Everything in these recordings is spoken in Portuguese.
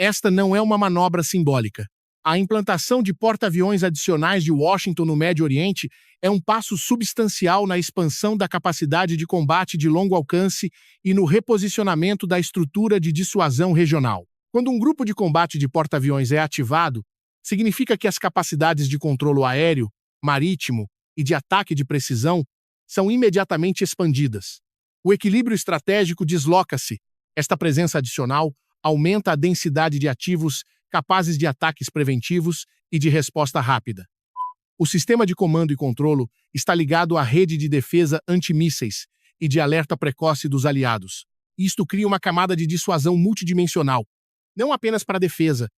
Esta não é uma manobra simbólica. A implantação de porta-aviões adicionais de Washington no Médio Oriente é um passo substancial na expansão da capacidade de combate de longo alcance e no reposicionamento da estrutura de dissuasão regional. Quando um grupo de combate de porta-aviões é ativado, significa que as capacidades de controlo aéreo, marítimo e de ataque de precisão são imediatamente expandidas. O equilíbrio estratégico desloca-se. Esta presença adicional aumenta a densidade de ativos capazes de ataques preventivos e de resposta rápida. O sistema de comando e controlo está ligado à rede de defesa antimísseis e de alerta precoce dos aliados. Isto cria uma camada de dissuasão multidimensional, não apenas para a defesa,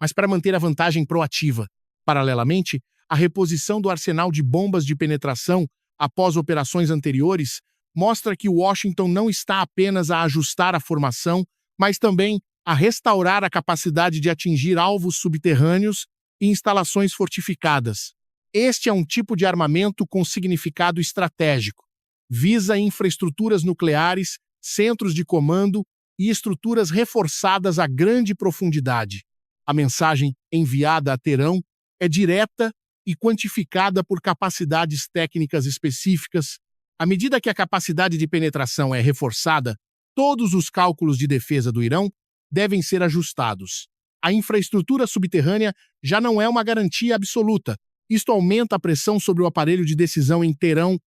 mas para manter a vantagem proativa. Paralelamente, a reposição do arsenal de bombas de penetração após operações anteriores mostra que Washington não está apenas a ajustar a formação, mas também a restaurar a capacidade de atingir alvos subterrâneos e instalações fortificadas. Este é um tipo de armamento com significado estratégico. Visa infraestruturas nucleares, centros de comando e estruturas reforçadas a grande profundidade. A mensagem enviada a Teherã é direta e quantificada por capacidades técnicas específicas. À medida que a capacidade de penetração é reforçada, todos os cálculos de defesa do Irã devem ser ajustados. A infraestrutura subterrânea já não é uma garantia absoluta. Isto aumenta a pressão sobre o aparelho de decisão em Teherã,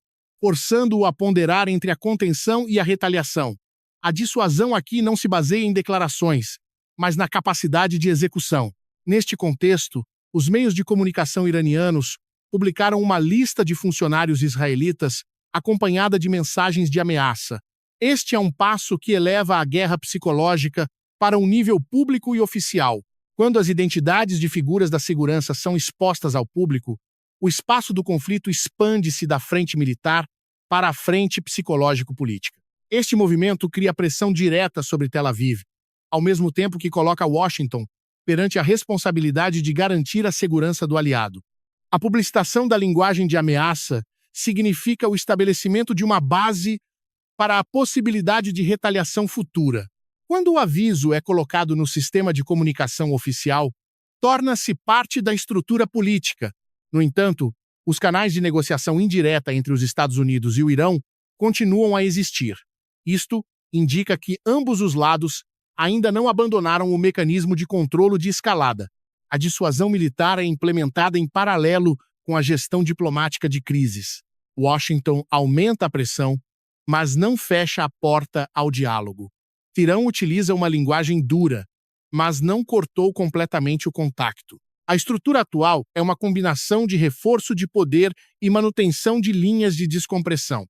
forçando-o a ponderar entre a contenção e a retaliação. A dissuasão aqui não se baseia em declarações, mas na capacidade de execução. Neste contexto, os meios de comunicação iranianos publicaram uma lista de funcionários israelitas acompanhada de mensagens de ameaça. Este é um passo que eleva a guerra psicológica para um nível público e oficial. Quando as identidades de figuras da segurança são expostas ao público, o espaço do conflito expande-se da frente militar para a frente psicológico-política. Este movimento cria pressão direta sobre Tel Aviv, ao mesmo tempo que coloca Washington perante a responsabilidade de garantir a segurança do aliado. A publicitação da linguagem de ameaça significa o estabelecimento de uma base para a possibilidade de retaliação futura. Quando o aviso é colocado no sistema de comunicação oficial, torna-se parte da estrutura política. No entanto, os canais de negociação indireta entre os Estados Unidos e o Irã continuam a existir. Isto indica que ambos os lados ainda não abandonaram o mecanismo de controlo de escalada. A dissuasão militar é implementada em paralelo com a gestão diplomática de crises. Washington aumenta a pressão, mas não fecha a porta ao diálogo. Teherã utiliza uma linguagem dura, mas não cortou completamente o contacto. A estrutura atual é uma combinação de reforço de poder e manutenção de linhas de descompressão.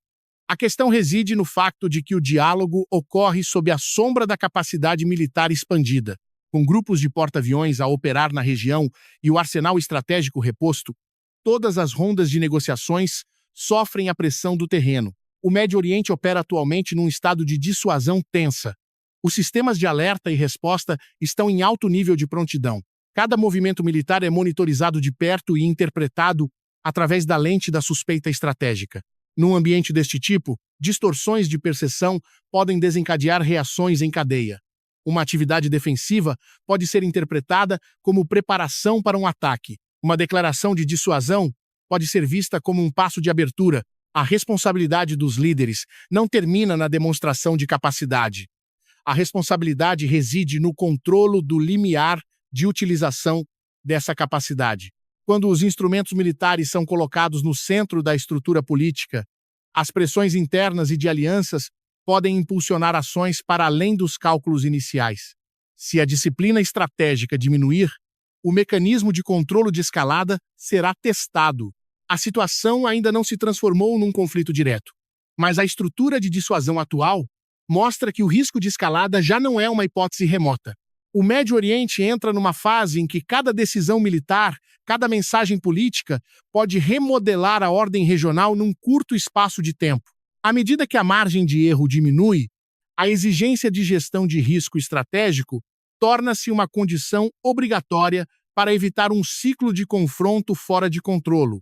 A questão reside no fato de que o diálogo ocorre sob a sombra da capacidade militar expandida. Com grupos de porta-aviões a operar na região e o arsenal estratégico reposto, todas as rondas de negociações sofrem a pressão do terreno. O Médio Oriente opera atualmente num estado de dissuasão tensa. Os sistemas de alerta e resposta estão em alto nível de prontidão. Cada movimento militar é monitorizado de perto e interpretado através da lente da suspeita estratégica. Num ambiente deste tipo, distorções de percepção podem desencadear reações em cadeia. Uma atividade defensiva pode ser interpretada como preparação para um ataque. Uma declaração de dissuasão pode ser vista como um passo de abertura. A responsabilidade dos líderes não termina na demonstração de capacidade. A responsabilidade reside no controlo do limiar de utilização dessa capacidade. Quando os instrumentos militares são colocados no centro da estrutura política, as pressões internas e de alianças podem impulsionar ações para além dos cálculos iniciais. Se a disciplina estratégica diminuir, o mecanismo de controle de escalada será testado. A situação ainda não se transformou num conflito direto, mas a estrutura de dissuasão atual mostra que o risco de escalada já não é uma hipótese remota. O Médio Oriente entra numa fase em que cada decisão militar, cada mensagem política pode remodelar a ordem regional num curto espaço de tempo. À medida que a margem de erro diminui, a exigência de gestão de risco estratégico torna-se uma condição obrigatória para evitar um ciclo de confronto fora de controle.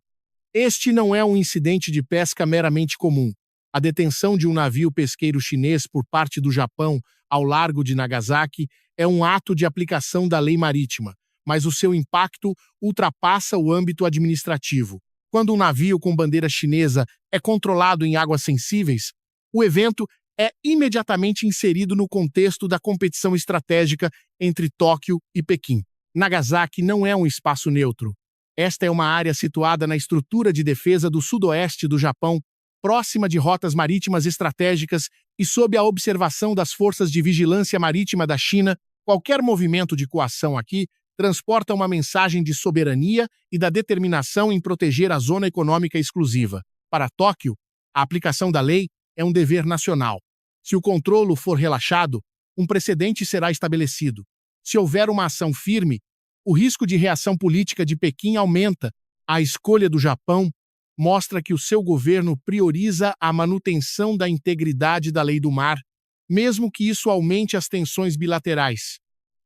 Este não é um incidente de pesca meramente comum. A detenção de um navio pesqueiro chinês por parte do Japão ao largo de Nagasaki é um ato de aplicação da lei marítima, mas o seu impacto ultrapassa o âmbito administrativo. Quando um navio com bandeira chinesa é controlado em águas sensíveis, o evento é imediatamente inserido no contexto da competição estratégica entre Tóquio e Pequim. Nagasaki não é um espaço neutro. Esta é uma área situada na estrutura de defesa do sudoeste do Japão, próxima de rotas marítimas estratégicas e sob a observação das forças de vigilância marítima da China. Qualquer movimento de coação aqui transporta uma mensagem de soberania e da determinação em proteger a zona econômica exclusiva. Para Tóquio, a aplicação da lei é um dever nacional. Se o controlo for relaxado, um precedente será estabelecido. Se houver uma ação firme, o risco de reação política de Pequim aumenta. A escolha do Japão mostra que o seu governo prioriza a manutenção da integridade da lei do mar, mesmo que isso aumente as tensões bilaterais.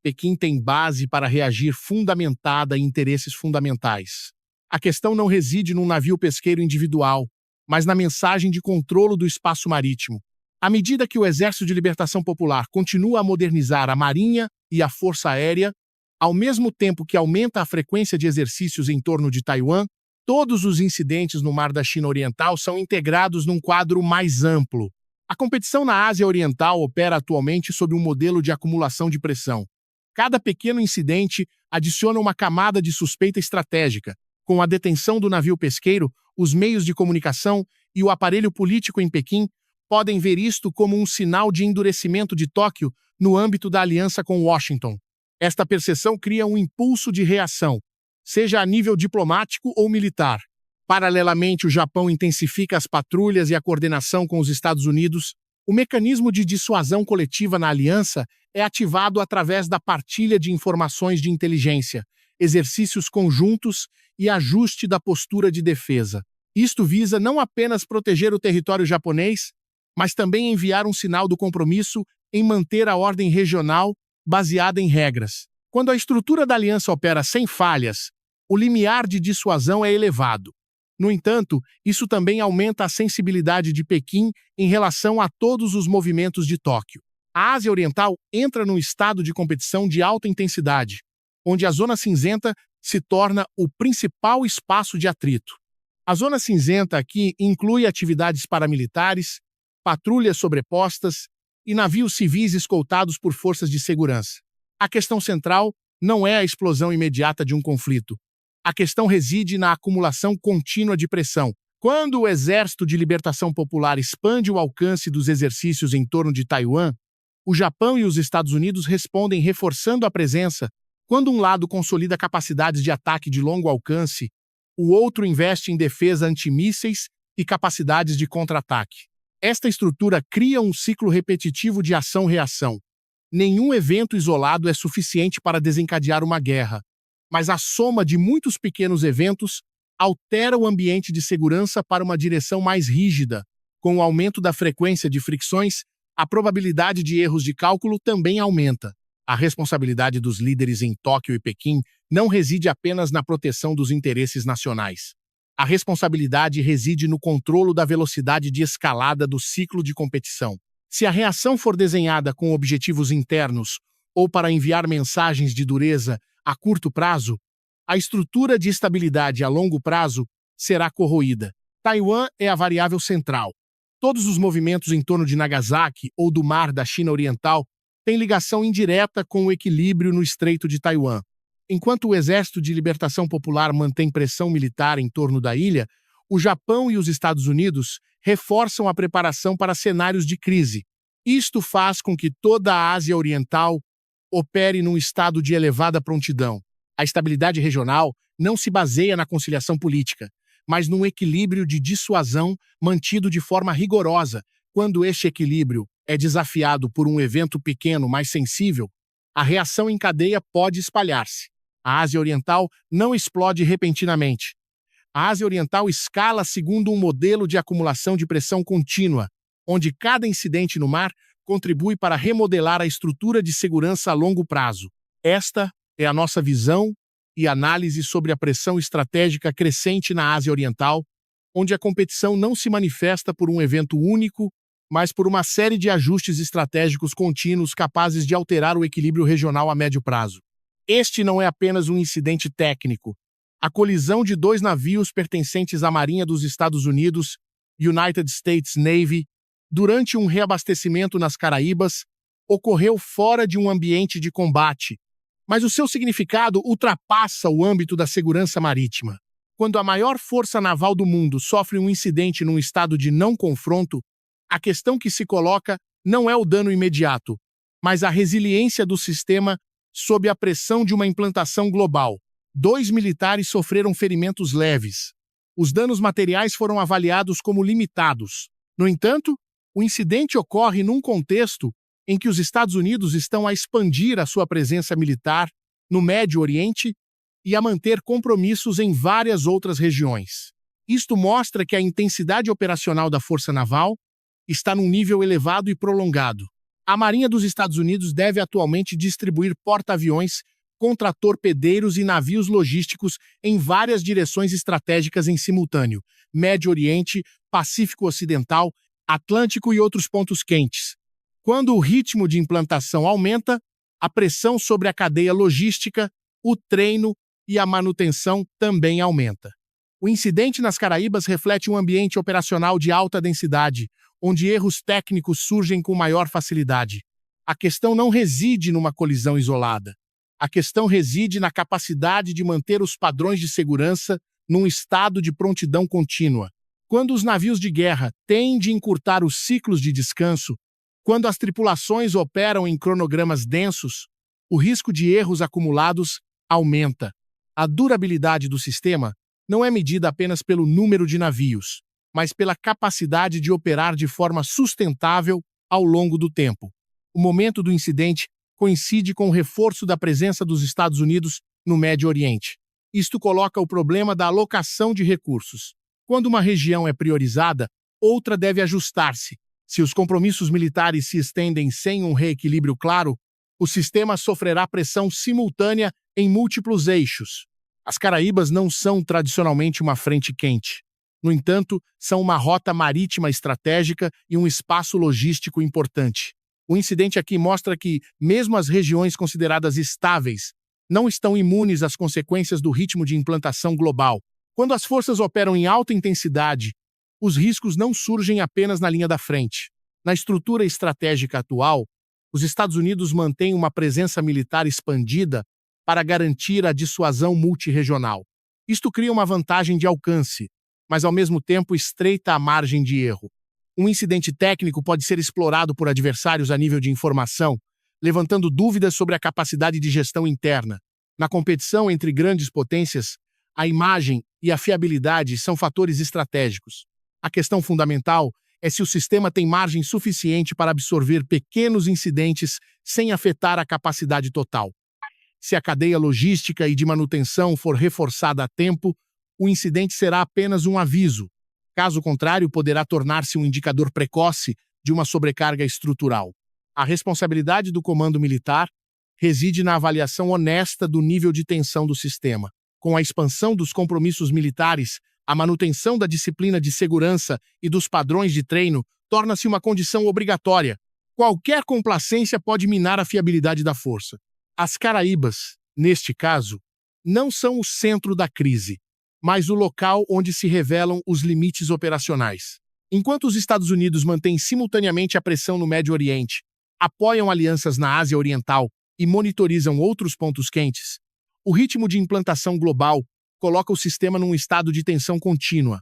Pequim tem base para reagir fundamentada em interesses fundamentais. A questão não reside num navio pesqueiro individual, mas na mensagem de controlo do espaço marítimo. À medida que o Exército de Libertação Popular continua a modernizar a Marinha e a Força Aérea, ao mesmo tempo que aumenta a frequência de exercícios em torno de Taiwan, todos os incidentes no Mar da China Oriental são integrados num quadro mais amplo. A competição na Ásia Oriental opera atualmente sob um modelo de acumulação de pressão. Cada pequeno incidente adiciona uma camada de suspeita estratégica. Com a detenção do navio pesqueiro, os meios de comunicação e o aparelho político em Pequim podem ver isto como um sinal de endurecimento de Tóquio no âmbito da aliança com Washington. Esta percepção cria um impulso de reação, seja a nível diplomático ou militar. Paralelamente, o Japão intensifica as patrulhas e a coordenação com os Estados Unidos. O mecanismo de dissuasão coletiva na aliança é ativado através da partilha de informações de inteligência, exercícios conjuntos e ajuste da postura de defesa. Isto visa não apenas proteger o território japonês, mas também enviar um sinal do compromisso em manter a ordem regional baseada em regras. Quando a estrutura da aliança opera sem falhas, o limiar de dissuasão é elevado. No entanto, isso também aumenta a sensibilidade de Pequim em relação a todos os movimentos de Tóquio. A Ásia Oriental entra num estado de competição de alta intensidade, onde a Zona Cinzenta se torna o principal espaço de atrito. A Zona Cinzenta aqui inclui atividades paramilitares, patrulhas sobrepostas e navios civis escoltados por forças de segurança. A questão central não é a explosão imediata de um conflito. A questão reside na acumulação contínua de pressão. Quando o Exército de Libertação Popular expande o alcance dos exercícios em torno de Taiwan, o Japão e os Estados Unidos respondem reforçando a presença. Quando um lado consolida capacidades de ataque de longo alcance, o outro investe em defesa antimísseis e capacidades de contra-ataque. Esta estrutura cria um ciclo repetitivo de ação-reação. Nenhum evento isolado é suficiente para desencadear uma guerra, mas a soma de muitos pequenos eventos altera o ambiente de segurança para uma direção mais rígida. Com o aumento da frequência de fricções, a probabilidade de erros de cálculo também aumenta. A responsabilidade dos líderes em Tóquio e Pequim não reside apenas na proteção dos interesses nacionais. A responsabilidade reside no controlo da velocidade de escalada do ciclo de competição. Se a reação for desenhada com objetivos internos ou para enviar mensagens de dureza a curto prazo, a estrutura de estabilidade a longo prazo será corroída. Taiwan é a variável central. Todos os movimentos em torno de Nagasaki ou do Mar da China Oriental têm ligação indireta com o equilíbrio no Estreito de Taiwan. Enquanto o Exército de Libertação Popular mantém pressão militar em torno da ilha, o Japão e os Estados Unidos reforçam a preparação para cenários de crise. Isto faz com que toda a Ásia Oriental opere num estado de elevada prontidão. A estabilidade regional não se baseia na conciliação política, mas num equilíbrio de dissuasão mantido de forma rigorosa. Quando este equilíbrio é desafiado por um evento pequeno mais sensível, a reação em cadeia pode espalhar-se. A Ásia Oriental não explode repentinamente. A Ásia Oriental escala segundo um modelo de acumulação de pressão contínua, onde cada incidente no mar contribui para remodelar a estrutura de segurança a longo prazo. Esta é a nossa visão e análise sobre a pressão estratégica crescente na Ásia Oriental, onde a competição não se manifesta por um evento único, mas por uma série de ajustes estratégicos contínuos capazes de alterar o equilíbrio regional a médio prazo. Este não é apenas um incidente técnico. A colisão de dois navios pertencentes à Marinha dos Estados Unidos, United States Navy, durante um reabastecimento nas Caraíbas, ocorreu fora de um ambiente de combate, mas o seu significado ultrapassa o âmbito da segurança marítima. Quando a maior força naval do mundo sofre um incidente num estado de não confronto, a questão que se coloca não é o dano imediato, mas a resiliência do sistema sob a pressão de uma implantação global. 2 militares sofreram ferimentos leves. Os danos materiais foram avaliados como limitados. No entanto, o incidente ocorre num contexto em que os Estados Unidos estão a expandir a sua presença militar no Médio Oriente e a manter compromissos em várias outras regiões. Isto mostra que a intensidade operacional da Força Naval está num nível elevado e prolongado. A Marinha dos Estados Unidos deve atualmente distribuir porta-aviões, contratorpedeiros e navios logísticos em várias direções estratégicas em simultâneo: Médio Oriente, Pacífico Ocidental, Atlântico e outros pontos quentes. Quando o ritmo de implantação aumenta, a pressão sobre a cadeia logística, o treino e a manutenção também aumenta. O incidente nas Caraíbas reflete um ambiente operacional de alta densidade, onde erros técnicos surgem com maior facilidade. A questão não reside numa colisão isolada. A questão reside na capacidade de manter os padrões de segurança num estado de prontidão contínua. Quando os navios de guerra têm de encurtar os ciclos de descanso, quando as tripulações operam em cronogramas densos, o risco de erros acumulados aumenta. A durabilidade do sistema não é medida apenas pelo número de navios, mas pela capacidade de operar de forma sustentável ao longo do tempo. O momento do incidente coincide com o reforço da presença dos Estados Unidos no Médio Oriente. Isto coloca o problema da alocação de recursos. Quando uma região é priorizada, outra deve ajustar-se. Se os compromissos militares se estendem sem um reequilíbrio claro, o sistema sofrerá pressão simultânea em múltiplos eixos. As Caraíbas não são tradicionalmente uma frente quente. No entanto, são uma rota marítima estratégica e um espaço logístico importante. O incidente aqui mostra que, mesmo as regiões consideradas estáveis, não estão imunes às consequências do ritmo de implantação global. Quando as forças operam em alta intensidade, os riscos não surgem apenas na linha da frente. Na estrutura estratégica atual, os Estados Unidos mantêm uma presença militar expandida para garantir a dissuasão multirregional. Isto cria uma vantagem de alcance, mas ao mesmo tempo estreita a margem de erro. Um incidente técnico pode ser explorado por adversários a nível de informação, levantando dúvidas sobre a capacidade de gestão interna. Na competição entre grandes potências, a imagem e a fiabilidade são fatores estratégicos. A questão fundamental é se o sistema tem margem suficiente para absorver pequenos incidentes sem afetar a capacidade total. Se a cadeia logística e de manutenção for reforçada a tempo, o incidente será apenas um aviso. Caso contrário, poderá tornar-se um indicador precoce de uma sobrecarga estrutural. A responsabilidade do comando militar reside na avaliação honesta do nível de tensão do sistema. Com a expansão dos compromissos militares, a manutenção da disciplina de segurança e dos padrões de treino torna-se uma condição obrigatória. Qualquer complacência pode minar a fiabilidade da força. As Caraíbas, neste caso, não são o centro da crise, mas o local onde se revelam os limites operacionais. Enquanto os Estados Unidos mantêm simultaneamente a pressão no Médio Oriente, apoiam alianças na Ásia Oriental e monitorizam outros pontos quentes, o ritmo de implantação global coloca o sistema num estado de tensão contínua.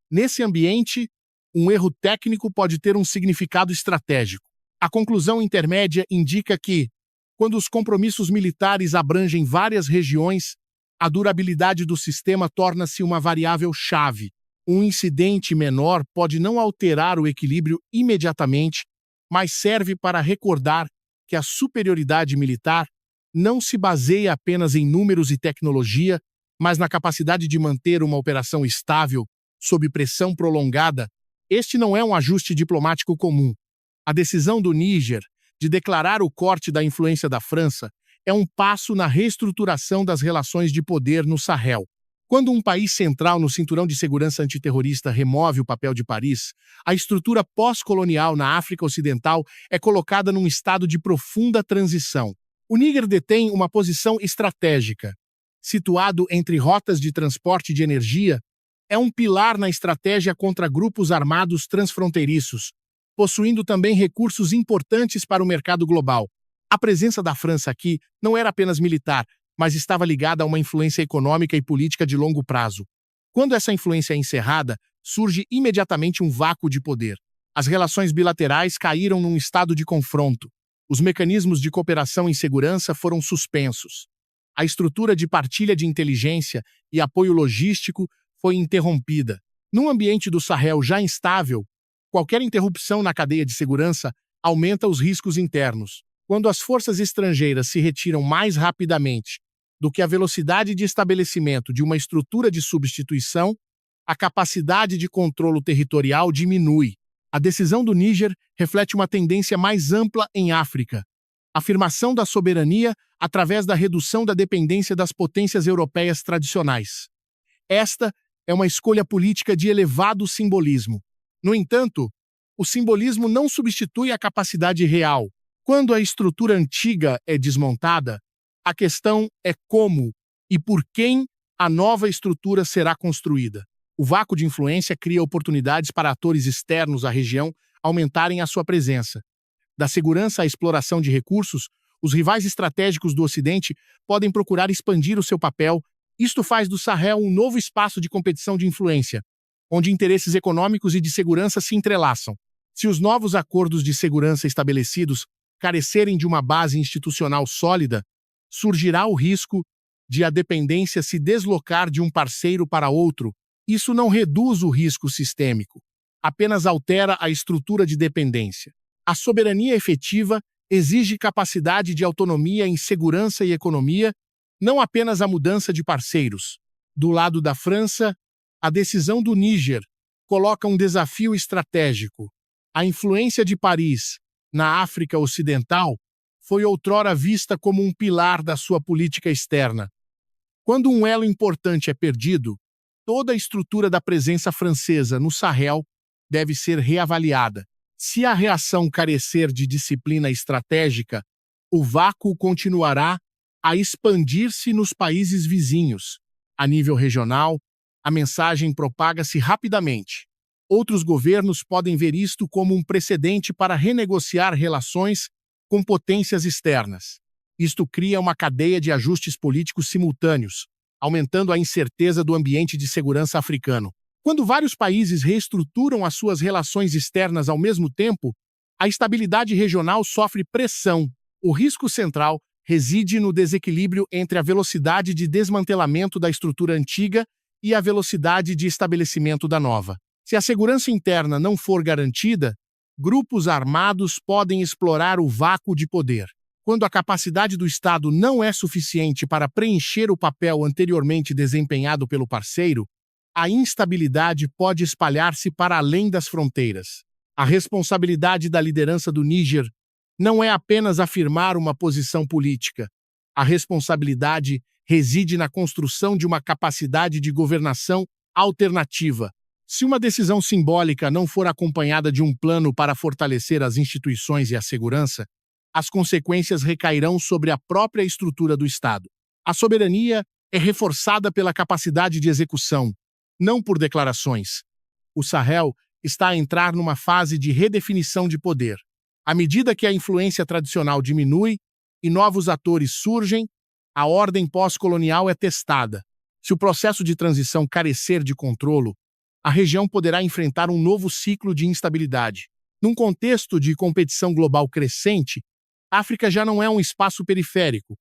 Nesse ambiente, um erro técnico pode ter um significado estratégico. A conclusão intermédia indica que, quando os compromissos militares abrangem várias regiões, a durabilidade do sistema torna-se uma variável-chave. Um incidente menor pode não alterar o equilíbrio imediatamente, mas serve para recordar que a superioridade militar não se baseia apenas em números e tecnologia, mas na capacidade de manter uma operação estável, sob pressão prolongada. Este não é um ajuste diplomático comum. A decisão do Níger de declarar o corte da influência da França é um passo na reestruturação das relações de poder no Sahel. Quando um país central no cinturão de segurança antiterrorista remove o papel de Paris, a estrutura pós-colonial na África Ocidental é colocada num estado de profunda transição. O Níger detém uma posição estratégica. Situado entre rotas de transporte de energia, é um pilar na estratégia contra grupos armados transfronteiriços, possuindo também recursos importantes para o mercado global. A presença da França aqui não era apenas militar, mas estava ligada a uma influência econômica e política de longo prazo. Quando essa influência é encerrada, surge imediatamente um vácuo de poder. As relações bilaterais caíram num estado de confronto. Os mecanismos de cooperação em segurança foram suspensos. A estrutura de partilha de inteligência e apoio logístico foi interrompida. Num ambiente do Sahel já instável, qualquer interrupção na cadeia de segurança aumenta os riscos internos. Quando as forças estrangeiras se retiram mais rapidamente do que a velocidade de estabelecimento de uma estrutura de substituição, a capacidade de controlo territorial diminui. A decisão do Níger reflete uma tendência mais ampla em África. Afirmação da soberania através da redução da dependência das potências europeias tradicionais. Esta é uma escolha política de elevado simbolismo. No entanto, o simbolismo não substitui a capacidade real. Quando a estrutura antiga é desmontada, a questão é como e por quem a nova estrutura será construída. O vácuo de influência cria oportunidades para atores externos à região aumentarem a sua presença. Da segurança à exploração de recursos, os rivais estratégicos do Ocidente podem procurar expandir o seu papel. Isto faz do Sahel um novo espaço de competição de influência, onde interesses econômicos e de segurança se entrelaçam. Se os novos acordos de segurança estabelecidos carecerem de uma base institucional sólida, surgirá o risco de a dependência se deslocar de um parceiro para outro. Isso não reduz o risco sistêmico, apenas altera a estrutura de dependência. A soberania efetiva exige capacidade de autonomia em segurança e economia, não apenas a mudança de parceiros. Do lado da França, a decisão do Níger coloca um desafio estratégico. A influência de Paris na África Ocidental foi outrora vista como um pilar da sua política externa. Quando um elo importante é perdido, toda a estrutura da presença francesa no Sahel deve ser reavaliada. Se a reação carecer de disciplina estratégica, o vácuo continuará a expandir-se nos países vizinhos. A nível regional, a mensagem propaga-se rapidamente. Outros governos podem ver isto como um precedente para renegociar relações com potências externas. Isto cria uma cadeia de ajustes políticos simultâneos, aumentando a incerteza do ambiente de segurança africano. Quando vários países reestruturam as suas relações externas ao mesmo tempo, a estabilidade regional sofre pressão. O risco central reside no desequilíbrio entre a velocidade de desmantelamento da estrutura antiga e a velocidade de estabelecimento da nova. Se a segurança interna não for garantida, grupos armados podem explorar o vácuo de poder. Quando a capacidade do Estado não é suficiente para preencher o papel anteriormente desempenhado pelo parceiro, a instabilidade pode espalhar-se para além das fronteiras. A responsabilidade da liderança do Níger não é apenas afirmar uma posição política. A responsabilidade reside na construção de uma capacidade de governação alternativa. Se uma decisão simbólica não for acompanhada de um plano para fortalecer as instituições e a segurança, as consequências recairão sobre a própria estrutura do Estado. A soberania é reforçada pela capacidade de execução, não por declarações. O Sahel está a entrar numa fase de redefinição de poder. À medida que a influência tradicional diminui e novos atores surgem, a ordem pós-colonial é testada. Se o processo de transição carecer de controle, a região poderá enfrentar um novo ciclo de instabilidade. Num contexto de competição global crescente, a África já não é um espaço periférico,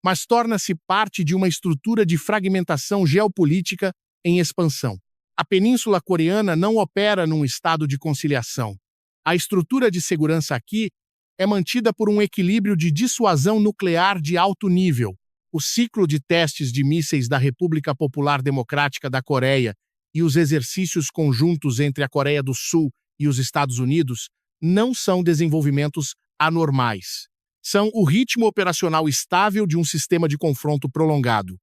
mas torna-se parte de uma estrutura de fragmentação geopolítica em expansão. A Península Coreana não opera num estado de conciliação. A estrutura de segurança aqui é mantida por um equilíbrio de dissuasão nuclear de alto nível. O ciclo de testes de mísseis da República Popular Democrática da Coreia e os exercícios conjuntos entre a Coreia do Sul e os Estados Unidos não são desenvolvimentos anormais. São o ritmo operacional estável de um sistema de confronto prolongado.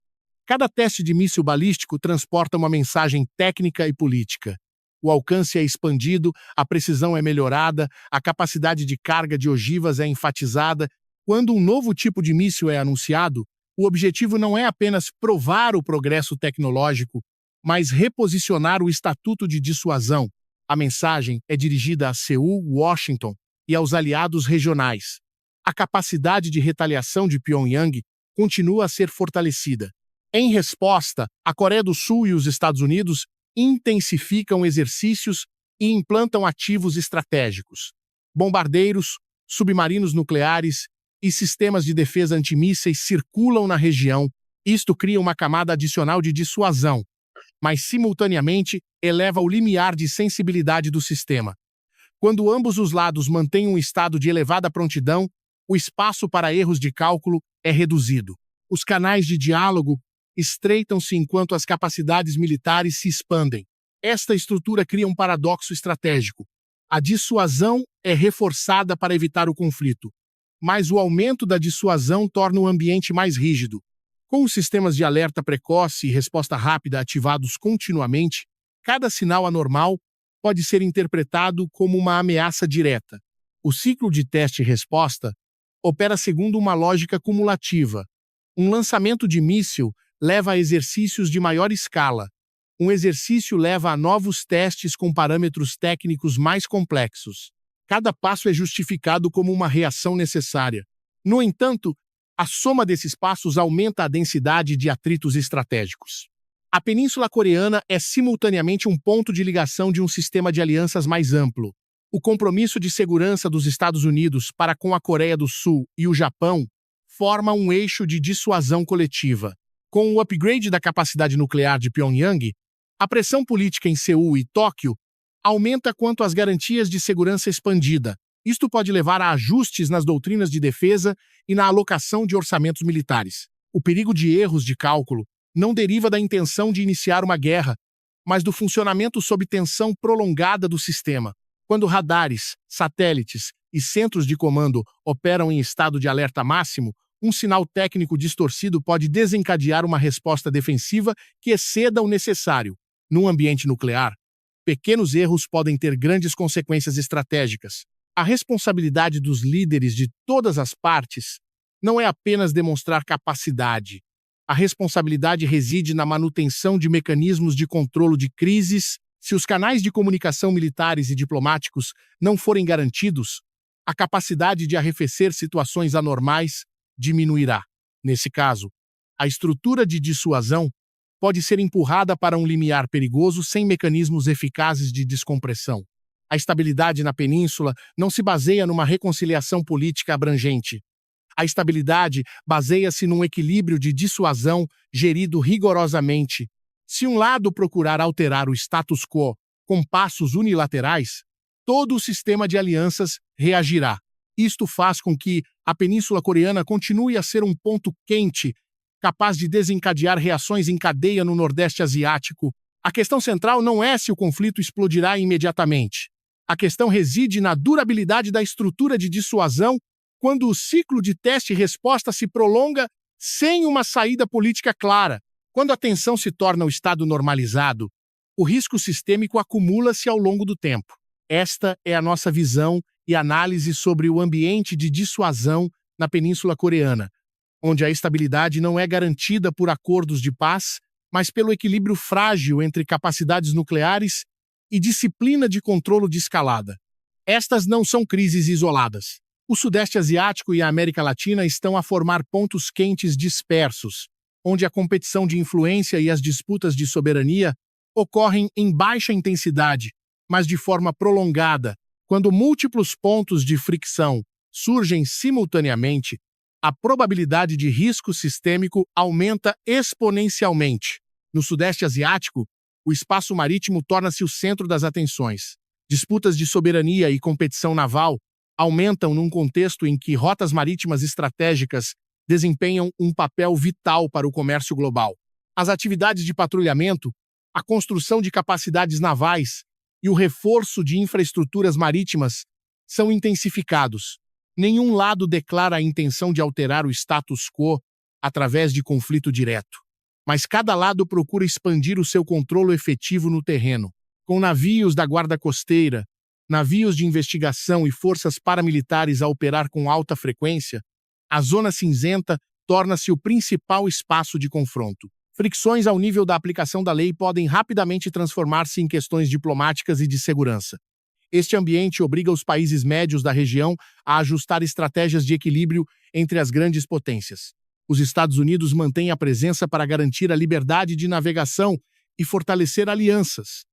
Cada teste de míssil balístico transporta uma mensagem técnica e política. O alcance é expandido, a precisão é melhorada, a capacidade de carga de ogivas é enfatizada. Quando um novo tipo de míssil é anunciado, o objetivo não é apenas provar o progresso tecnológico, mas reposicionar o estatuto de dissuasão. A mensagem é dirigida a Seul, Washington e aos aliados regionais. A capacidade de retaliação de Pyongyang continua a ser fortalecida. Em resposta, a Coreia do Sul e os Estados Unidos intensificam exercícios e implantam ativos estratégicos. Bombardeiros, submarinos nucleares e sistemas de defesa antimísseis circulam na região. Isto cria uma camada adicional de dissuasão, mas simultaneamente eleva o limiar de sensibilidade do sistema. Quando ambos os lados mantêm um estado de elevada prontidão, o espaço para erros de cálculo é reduzido. Os canais de diálogo estreitam-se enquanto as capacidades militares se expandem. Esta estrutura cria um paradoxo estratégico. A dissuasão é reforçada para evitar o conflito, mas o aumento da dissuasão torna o ambiente mais rígido. Com os sistemas de alerta precoce e resposta rápida ativados continuamente, cada sinal anormal pode ser interpretado como uma ameaça direta. O ciclo de teste e resposta opera segundo uma lógica cumulativa. Um lançamento de míssil leva a exercícios de maior escala. Um exercício leva a novos testes com parâmetros técnicos mais complexos. Cada passo é justificado como uma reação necessária. No entanto, a soma desses passos aumenta a densidade de atritos estratégicos. A Península Coreana é simultaneamente um ponto de ligação de um sistema de alianças mais amplo. O compromisso de segurança dos Estados Unidos para com a Coreia do Sul e o Japão forma um eixo de dissuasão coletiva. Com o upgrade da capacidade nuclear de Pyongyang, a pressão política em Seul e Tóquio aumenta quanto às garantias de segurança expandida. Isto pode levar a ajustes nas doutrinas de defesa e na alocação de orçamentos militares. O perigo de erros de cálculo não deriva da intenção de iniciar uma guerra, mas do funcionamento sob tensão prolongada do sistema. Quando radares, satélites e centros de comando operam em estado de alerta máximo, um sinal técnico distorcido pode desencadear uma resposta defensiva que exceda o necessário. Num ambiente nuclear, pequenos erros podem ter grandes consequências estratégicas. A responsabilidade dos líderes de todas as partes não é apenas demonstrar capacidade. A responsabilidade reside na manutenção de mecanismos de controle de crises. Se os canais de comunicação militares e diplomáticos não forem garantidos, a capacidade de arrefecer situações anormais diminuirá. Nesse caso, a estrutura de dissuasão pode ser empurrada para um limiar perigoso sem mecanismos eficazes de descompressão. A estabilidade na península não se baseia numa reconciliação política abrangente. A estabilidade baseia-se num equilíbrio de dissuasão gerido rigorosamente. Se um lado procurar alterar o status quo com passos unilaterais, todo o sistema de alianças reagirá. Isto faz com que a Península Coreana continue a ser um ponto quente, capaz de desencadear reações em cadeia no Nordeste Asiático. A questão central não é se o conflito explodirá imediatamente. A questão reside na durabilidade da estrutura de dissuasão quando o ciclo de teste e resposta se prolonga sem uma saída política clara. Quando a tensão se torna o estado normalizado, o risco sistêmico acumula-se ao longo do tempo. Esta é a nossa visão e análise sobre o ambiente de dissuasão na Península Coreana, onde a estabilidade não é garantida por acordos de paz, mas pelo equilíbrio frágil entre capacidades nucleares e disciplina de controle de escalada. Estas não são crises isoladas. O Sudeste Asiático e a América Latina estão a formar pontos quentes dispersos, onde a competição de influência e as disputas de soberania ocorrem em baixa intensidade, mas de forma prolongada. Quando múltiplos pontos de fricção surgem simultaneamente, a probabilidade de risco sistêmico aumenta exponencialmente. No Sudeste Asiático, o espaço marítimo torna-se o centro das atenções. Disputas de soberania e competição naval aumentam num contexto em que rotas marítimas estratégicas desempenham um papel vital para o comércio global. As atividades de patrulhamento, a construção de capacidades navais e o reforço de infraestruturas marítimas são intensificados. Nenhum lado declara a intenção de alterar o status quo através de conflito direto. mas cada lado procura expandir o seu controle efetivo no terreno. Com navios da guarda costeira, navios de investigação e forças paramilitares a operar com alta frequência, a Zona Cinzenta torna-se o principal espaço de confronto. Fricções ao nível da aplicação da lei podem rapidamente transformar-se em questões diplomáticas e de segurança. Este ambiente obriga os países médios da região a ajustar estratégias de equilíbrio entre as grandes potências. Os Estados Unidos mantêm a presença para garantir a liberdade de navegação e fortalecer alianças.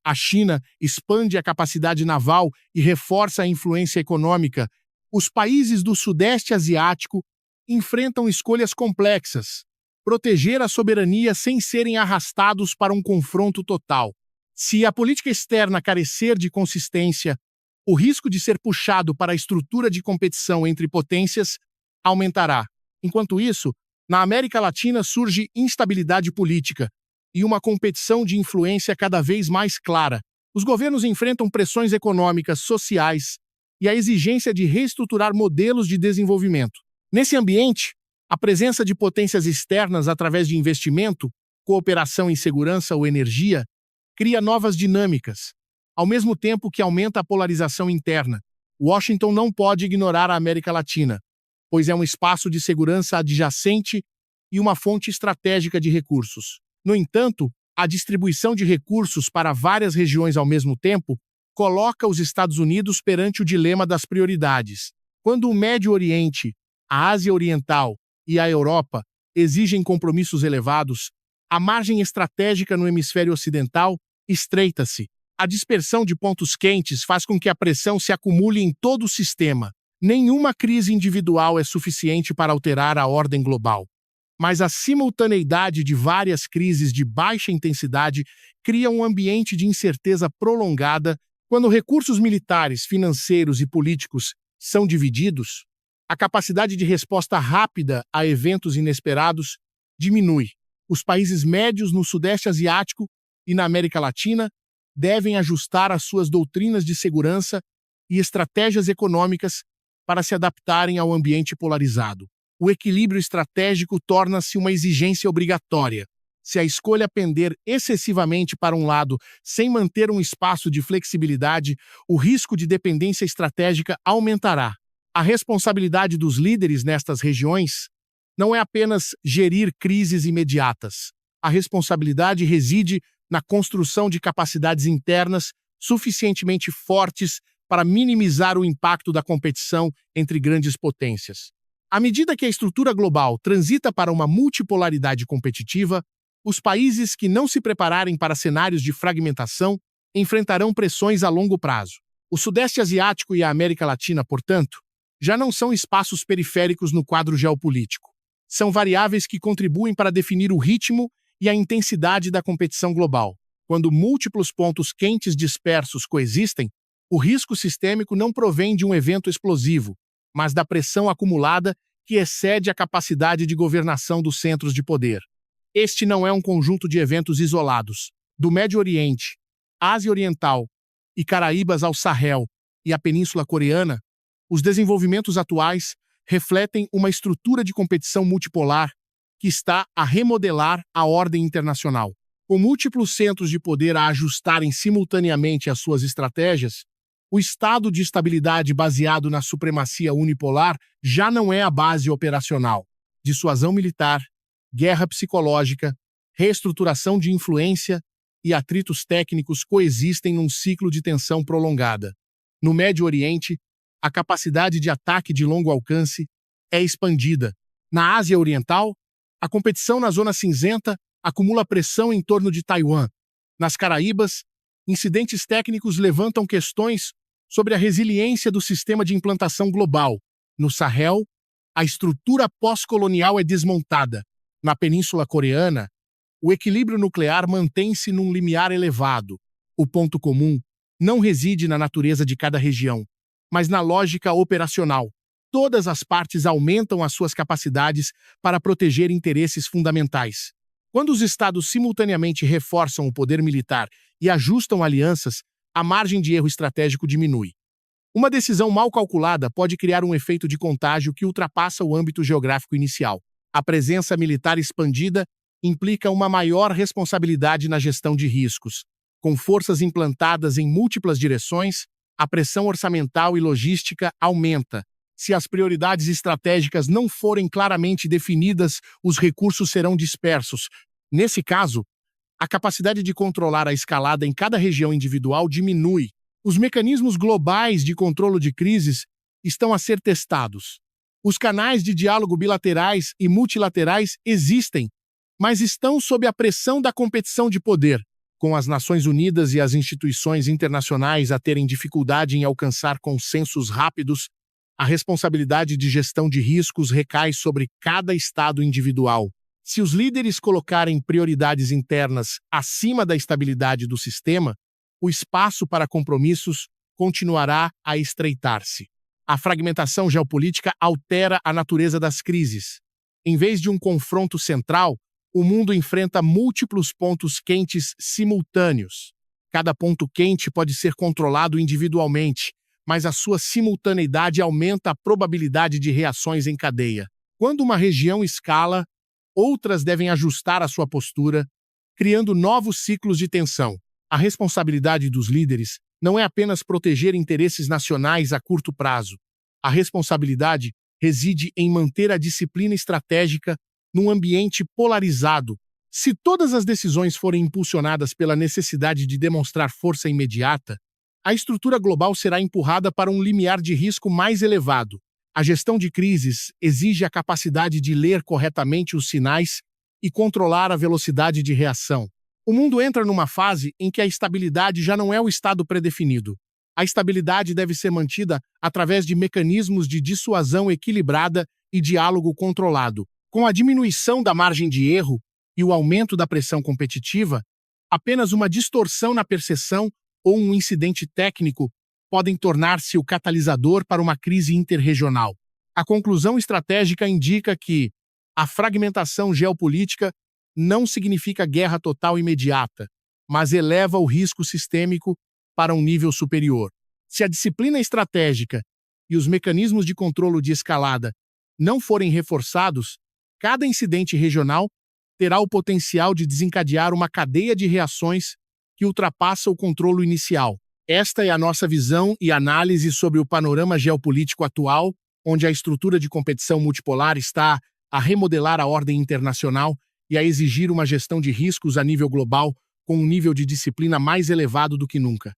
A China expande a capacidade naval e reforça a influência econômica. Os países do Sudeste Asiático enfrentam escolhas complexas: proteger a soberania sem serem arrastados para um confronto total. Se a política externa carecer de consistência, o risco de ser puxado para a estrutura de competição entre potências aumentará. Enquanto isso, na América Latina surge instabilidade política e uma competição de influência cada vez mais clara. Os governos enfrentam pressões econômicas, sociais e a exigência de reestruturar modelos de desenvolvimento. Nesse ambiente, a presença de potências externas através de investimento, cooperação em segurança ou energia cria novas dinâmicas, ao mesmo tempo que aumenta a polarização interna. Washington não pode ignorar a América Latina, pois é um espaço de segurança adjacente e uma fonte estratégica de recursos. No entanto, a distribuição de recursos para várias regiões ao mesmo tempo coloca os Estados Unidos perante o dilema das prioridades. Quando o Médio Oriente, a Ásia Oriental e a Europa exigem compromissos elevados, a margem estratégica no hemisfério ocidental estreita-se. A dispersão de pontos quentes faz com que a pressão se acumule em todo o sistema. Nenhuma crise individual é suficiente para alterar a ordem global, mas a simultaneidade de várias crises de baixa intensidade cria um ambiente de incerteza prolongada. Quando recursos militares, financeiros e políticos são divididos, a capacidade de resposta rápida a eventos inesperados diminui. Os países médios no Sudeste Asiático e na América Latina devem ajustar as suas doutrinas de segurança e estratégias econômicas para se adaptarem ao ambiente polarizado. O equilíbrio estratégico torna-se uma exigência obrigatória. Se a escolha pender excessivamente para um lado sem manter um espaço de flexibilidade, o risco de dependência estratégica aumentará. A responsabilidade dos líderes nestas regiões não é apenas gerir crises imediatas. A responsabilidade reside na construção de capacidades internas suficientemente fortes para minimizar o impacto da competição entre grandes potências. À medida que a estrutura global transita para uma multipolaridade competitiva, os países que não se prepararem para cenários de fragmentação enfrentarão pressões a longo prazo. O Sudeste Asiático e a América Latina, portanto, já não são espaços periféricos no quadro geopolítico. São variáveis que contribuem para definir o ritmo e a intensidade da competição global. Quando múltiplos pontos quentes dispersos coexistem, o risco sistêmico não provém de um evento explosivo, mas da pressão acumulada que excede a capacidade de governação dos centros de poder. Este não é um conjunto de eventos isolados. Do Médio Oriente, Ásia Oriental e Caraíbas ao Sahel e a Península Coreana, os desenvolvimentos atuais refletem uma estrutura de competição multipolar que está a remodelar a ordem internacional. Com múltiplos centros de poder a ajustarem simultaneamente as suas estratégias, o estado de estabilidade baseado na supremacia unipolar já não é a base operacional. Dissuasão militar, guerra psicológica, reestruturação de influência e atritos técnicos coexistem num ciclo de tensão prolongada. No Médio Oriente, a capacidade de ataque de longo alcance é expandida. Na Ásia Oriental, a competição na Zona Cinzenta acumula pressão em torno de Taiwan. Nas Caraíbas, incidentes técnicos levantam questões sobre a resiliência do sistema de implantação global. No Sahel, a estrutura pós-colonial é desmontada. Na Península Coreana, o equilíbrio nuclear mantém-se num limiar elevado. O ponto comum não reside na natureza de cada região, mas na lógica operacional. Todas as partes aumentam as suas capacidades para proteger interesses fundamentais. Quando os estados simultaneamente reforçam o poder militar e ajustam alianças, a margem de erro estratégico diminui. Uma decisão mal calculada pode criar um efeito de contágio que ultrapassa o âmbito geográfico inicial. A presença militar expandida implica uma maior responsabilidade na gestão de riscos. Com forças implantadas em múltiplas direções, a pressão orçamental e logística aumenta. Se as prioridades estratégicas não forem claramente definidas, os recursos serão dispersos. Nesse caso, a capacidade de controlar a escalada em cada região individual diminui. Os mecanismos globais de controle de crises estão a ser testados. Os canais de diálogo bilaterais e multilaterais existem, mas estão sob a pressão da competição de poder, com as Nações Unidas e as instituições internacionais a terem dificuldade em alcançar consensos rápidos. A responsabilidade de gestão de riscos recai sobre cada Estado individual. Se os líderes colocarem prioridades internas acima da estabilidade do sistema, o espaço para compromissos continuará a estreitar-se. A fragmentação geopolítica altera a natureza das crises. Em vez de um confronto central, o mundo enfrenta múltiplos pontos quentes simultâneos. Cada ponto quente pode ser controlado individualmente, mas a sua simultaneidade aumenta a probabilidade de reações em cadeia. Quando uma região escala, outras devem ajustar a sua postura, criando novos ciclos de tensão. A responsabilidade dos líderes não é apenas proteger interesses nacionais a curto prazo. A responsabilidade reside em manter a disciplina estratégica num ambiente polarizado. Se todas as decisões forem impulsionadas pela necessidade de demonstrar força imediata, a estrutura global será empurrada para um limiar de risco mais elevado. A gestão de crises exige a capacidade de ler corretamente os sinais e controlar a velocidade de reação. O mundo entra numa fase em que a estabilidade já não é o estado predefinido. A estabilidade deve ser mantida através de mecanismos de dissuasão equilibrada e diálogo controlado. Com a diminuição da margem de erro e o aumento da pressão competitiva, apenas uma distorção na percepção ou um incidente técnico podem tornar-se o catalisador para uma crise interregional. A conclusão estratégica indica que a fragmentação geopolítica não significa guerra total imediata, mas eleva o risco sistêmico para um nível superior. Se a disciplina estratégica e os mecanismos de controle de escalada não forem reforçados, cada incidente regional terá o potencial de desencadear uma cadeia de reações que ultrapassa o controle inicial. Esta é a nossa visão e análise sobre o panorama geopolítico atual, onde a estrutura de competição multipolar está a remodelar a ordem internacional e a exigir uma gestão de riscos a nível global com um nível de disciplina mais elevado do que nunca.